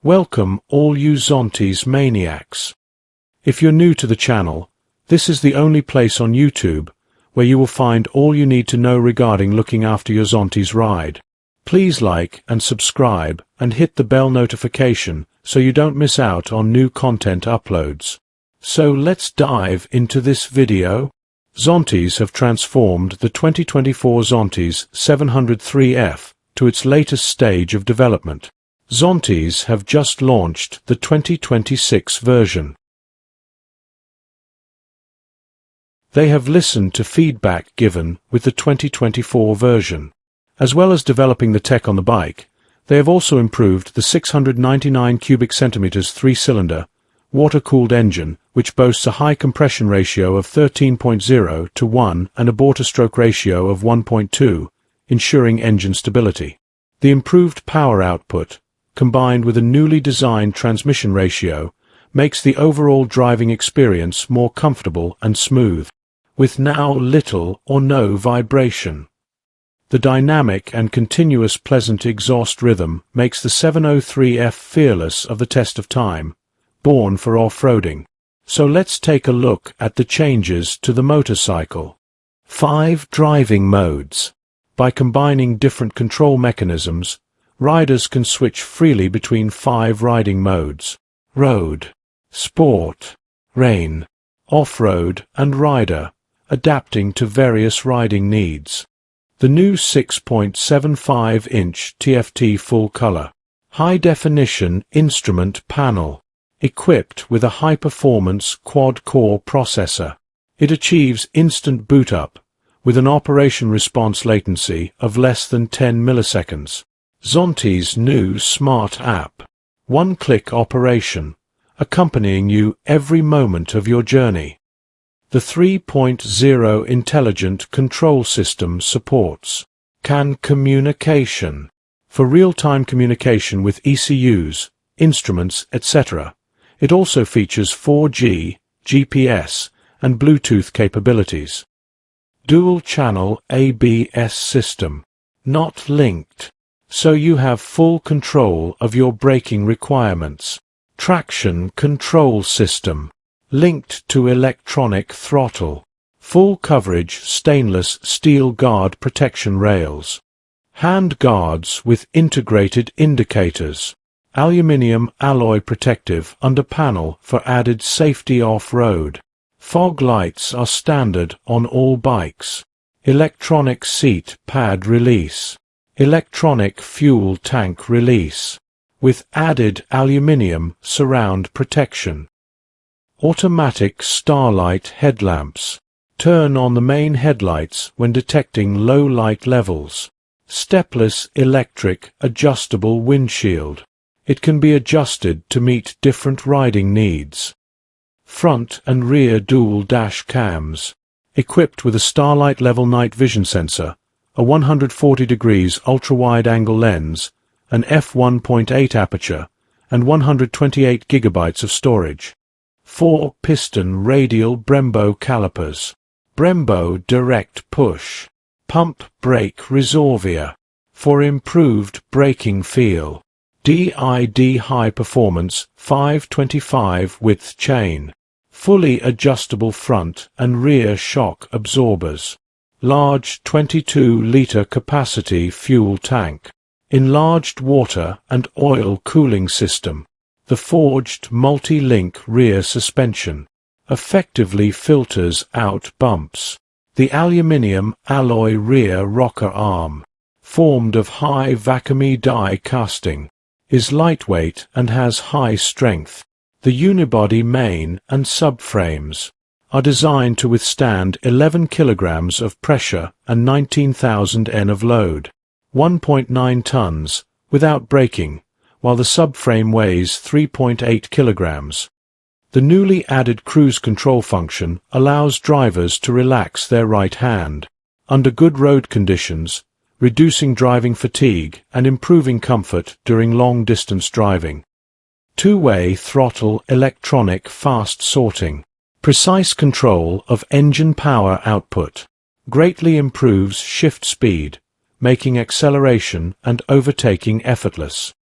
Welcome all you Zontes maniacs. If you're new to the channel, this is the only place on YouTube where you will find all you need to know regarding looking after your Zontes ride. Please like and subscribe and hit the bell notification so you don't miss out on new content uploads. So let's dive into this video. Zontes have transformed the 2024 Zontes 703F to its latest stage of development. Zontes have just launched the 2026 version. They have listened to feedback given with the 2024 version. As well as developing the tech on the bike, they have also improved the 699 cubic centimeters three-cylinder, water-cooled engine, which boasts a high compression ratio of 13.0 to 1 and a bore-to-stroke ratio of 1.2, ensuring engine stability. The improved power output, combined with a newly designed transmission ratio, makes the overall driving experience more comfortable and smooth, with now little or no vibration. The dynamic and continuous pleasant exhaust rhythm makes the 703F fearless of the test of time, born for off-roading. So let's take a look at the changes to the motorcycle. 5 driving modes. By combining different control mechanisms, riders can switch freely between 5 riding modes: road, sport, rain, off-road, and rider, adapting to various riding needs. The new 6.75-inch TFT full-color, high-definition instrument panel, equipped with a high-performance quad-core processor. It achieves instant boot-up, with an operation response latency of less than 10 milliseconds. Zontes' new smart app, one-click operation, accompanying you every moment of your journey. The 3.0 intelligent control system supports CAN communication for real-time communication with ECUs, instruments, etc. It also features 4G, GPS, and Bluetooth capabilities. Dual-channel ABS system, not linked, so you have full control of your braking requirements. Traction control system, linked to electronic throttle. Full coverage stainless steel guard protection rails. Hand guards with integrated indicators. Aluminium alloy protective under panel for added safety off-road. Fog lights are standard on all bikes. Electronic seat pad release. Electronic fuel tank release, with added aluminium surround protection. Automatic starlight headlamps. Turn on the main headlights when detecting low light levels. Stepless electric adjustable windshield. It can be adjusted to meet different riding needs. Front and rear dual dash cams, equipped with a starlight level night vision sensor, a 140 degrees ultra-wide-angle lens, an f1.8 aperture, and 128 gigabytes of storage. 4-piston radial Brembo calipers. Brembo direct push. Pump brake resorvia, for improved braking feel. DID high-performance 525 width chain. Fully adjustable front and rear shock absorbers. Large 22-liter capacity fuel tank. Enlarged water and oil cooling system. The forged multi-link rear suspension effectively filters out bumps. The aluminium alloy rear rocker arm, formed of high vacuum die casting, is lightweight and has high strength. The unibody main and subframes are designed to withstand 11 kilograms of pressure and 19,000 N of load, 1.9 tons, without braking, while the subframe weighs 3.8 kilograms. The newly added cruise control function allows drivers to relax their right hand under good road conditions, reducing driving fatigue and improving comfort during long-distance driving. Two-way throttle electronic fast sorting. Precise control of engine power output. Greatly improves shift speed, making acceleration and overtaking effortless.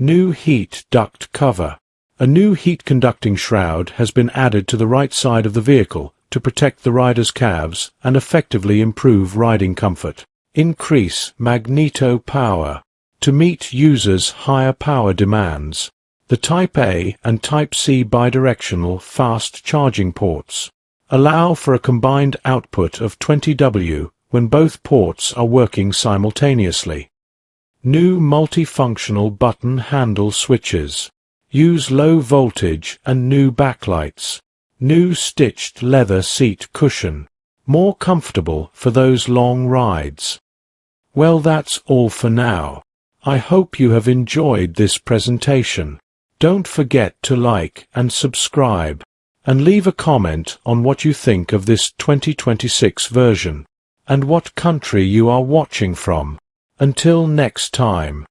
New heat duct cover. A new heat-conducting shroud has been added to the right side of the vehicle to protect the rider's calves and effectively improve riding comfort. Increase magneto power. To meet users' higher power demands, the Type A and Type C bidirectional fast charging ports allow for a combined output of 20 W when both ports are working simultaneously. New multifunctional button handle switches. Use low voltage and new backlights. New stitched leather seat cushion. More comfortable for those long rides. Well, that's all for now. I hope you have enjoyed this presentation. Don't forget to like and subscribe, and leave a comment on what you think of this 2026 version, and what country you are watching from. Until next time.